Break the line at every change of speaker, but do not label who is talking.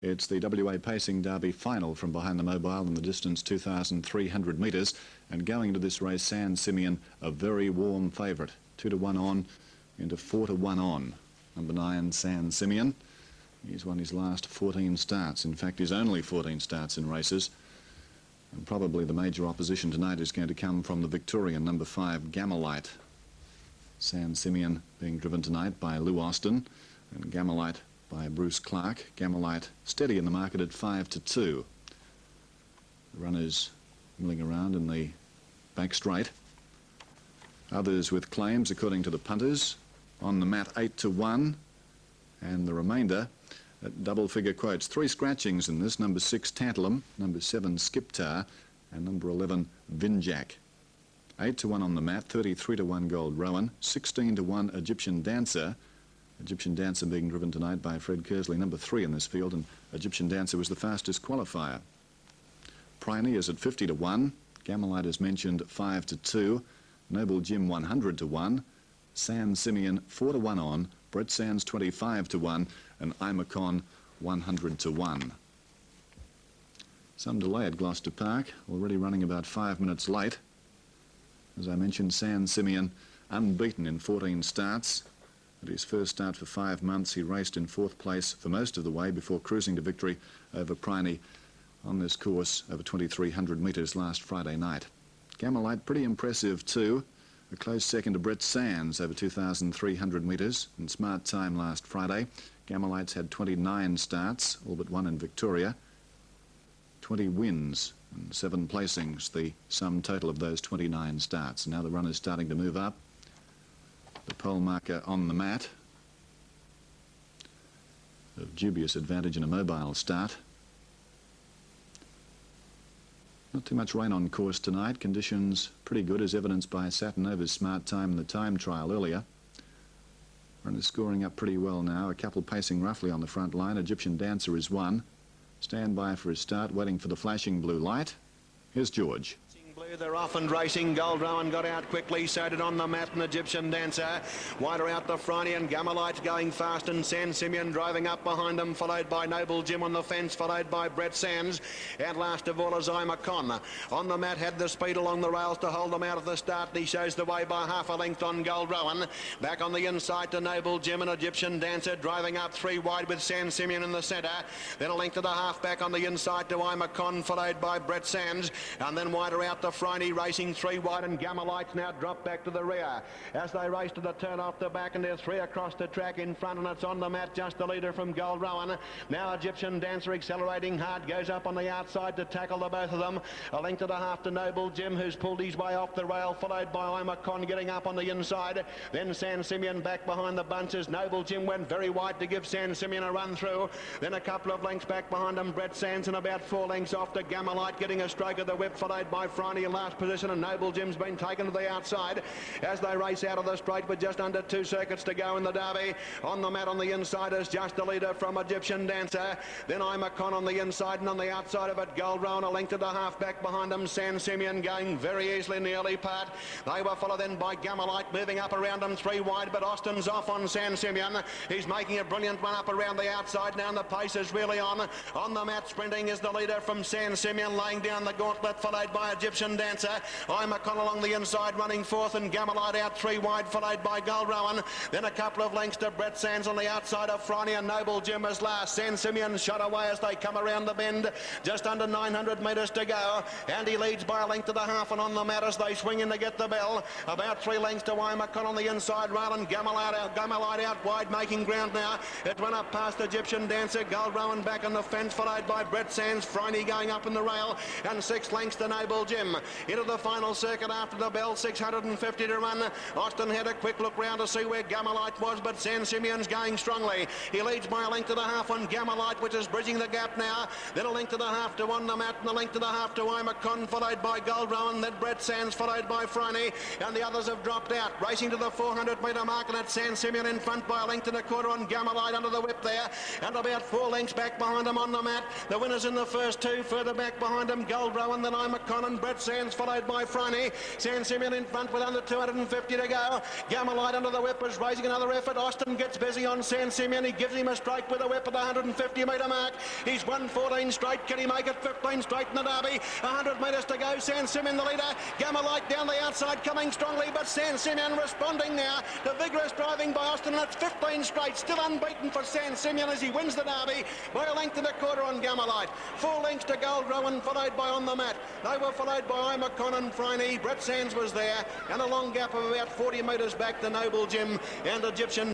It's the WA Pacing Derby final from behind the mobile in the distance 2,300 metres, and going into this race, San Simeon, a very warm favourite. 2-1 on into 4-1 on. Number 9, San Simeon. He's won his last 14 starts. In fact, his only 14 starts in races. And probably the major opposition tonight is going to come from the Victorian number 5, Gamelite. San Simeon being driven tonight by Lou Austin, and Gamelite by Bruce Clark. Gamelite steady in the market at 5-2. The runners milling around in the back straight. Others with claims, according to the punters, on the mat 8-1, and the remainder at double figure quotes. 3 scratchings in this: number 6 Tantalum, number 7 Skiptar, and number 11 Vinjak. 8-1 on the mat, 33-1 Gold Rowan, 16-1 Egyptian Dancer. Egyptian Dancer being driven tonight by Fred Kersley, number 3 in this field, and Egyptian Dancer was the fastest qualifier. Priney is at 50-1. Gamelite is mentioned 5-2. Noble Jim 100-1. San Simeon 4-1 on. Brett Sands 25-1, and Imacon 100-1. Some delay at Gloucester Park, already running about 5 minutes late. As I mentioned, San Simeon unbeaten in 14 starts. At his first start for 5 months, he raced in 4th place for most of the way before cruising to victory over Priney on this course over 2,300 metres last Friday night. Gamelite pretty impressive too. A close second to Brett Sands over 2,300 metres in smart time last Friday. Gamelite's had 29 starts, all but 1 in Victoria. 20 wins and 7 placings, the sum total of those 29 starts. Now the runner's starting to move up. The pole marker on the mat. Of dubious advantage in a mobile start. Not too much rain on course tonight. Conditions pretty good, as evidenced by Satanova's smart time in the time trial earlier. Runner's scoring up pretty well now. A couple pacing roughly on the front line. Egyptian Dancer is 1. Stand by for his start, waiting for the flashing blue light. Here's George.
Blue, they're off and racing. Gold Rowan got out quickly, so did on the mat an Egyptian Dancer. Wider out the Friday, and Gamelite's going fast, and San Simeon driving up behind them, followed by Noble Jim on the fence, followed by Brett Sands, and last of all is Imacon. On the mat had the speed along the rails to hold them out at the start, and he shows the way by half a length on Gold Rowan. Back on the inside to Noble Jim and Egyptian Dancer, driving up 3 wide with San Simeon in the centre. Then a length to the half back on the inside to Imacon, followed by Brett Sands, and then wider out the Friday, racing 3 wide, and Gamelite's now dropped back to the rear as they race to the turn off the back, and there's 3 across the track in front, and it's on the mat just the leader from Gold Rowan. Now Egyptian Dancer accelerating hard, goes up on the outside to tackle the both of them. A length to the half to Noble Jim, who's pulled his way off the rail, followed by Imacon getting up on the inside. Then San Simeon back behind the bunches. Noble Jim went very wide to give San Simeon a run through. Then a couple of lengths back behind him, Brett Sands, and about 4 lengths off to Gamelite, getting a stroke of the whip, followed by Friday in last position, and Noble Jim's been taken to the outside as they race out of the straight with just under 2 circuits to go in the derby. On the mat on the inside is just the leader from Egyptian Dancer. Then Imacon on the inside, and on the outside of it Gold Rowan, a length to the half back behind them. San Simeon going very easily in the early part. They were followed then by Gamelite, moving up around them 3 wide, but Austin's off on San Simeon. He's making a brilliant one up around the outside now, and the pace is really on. On the mat sprinting is the leader from San Simeon, laying down the gauntlet, followed by Egyptian Dancer. Imacon along the inside running 4th, and Gamelite out 3 wide, followed by Gold Rowan. Then a couple of lengths to Brett Sands on the outside of Friday, and Noble Jim is last. San Simeon shot away as they come around the bend, just under 900 metres to go, and he leads by a length to the half, and on the mat as they swing in to get the bell. About 3 lengths to Imacon on the inside rail, and Gamelite out wide, making ground now. It went up past Egyptian Dancer. Gold Rowan back on the fence, followed by Brett Sands. Friday going up in the rail, and 6 lengths to Noble Jim. Into the final circuit after the bell, 650 to run. Austin had a quick look round to see where Gamelite was, but San Simeon's going strongly. He leads by a length to the half on Gamelite, which is bridging the gap now. Then a length to the half to on the mat, and a length to the half to Imacon, followed by Gold Rowan. Then Brett Sands, followed by Friday, and the others have dropped out. Racing to the 400-metre mark, and it's San Simeon in front by a length and a quarter on Gamelite under the whip there, and about 4 lengths back behind him on the mat. The winners in the first 2, further back behind him Gold Rowan, then Imacon and Brett Sands. Sands, followed by Franny. San Simeon in front with under 250 to go. Gamalite under the whip is raising another effort. Austin gets busy on San Simeon. He gives him a strike with a whip at the 150 metre mark. He's won 14 straight. Can he make it 15 straight in the derby? 100 metres to go. San Simeon the leader. Gamalite down the outside coming strongly, but San Simeon responding now to vigorous driving by Austin. And it's 15 straight. Still unbeaten for San Simeon as he wins the derby by a length and a quarter on Gamalite. 4 lengths to Gold Rowan, followed by On the Mat. They were followed by Imacon and Franny. Brett Sands was there, and a long gap of about 40 metres back to Noble Jim and Egyptian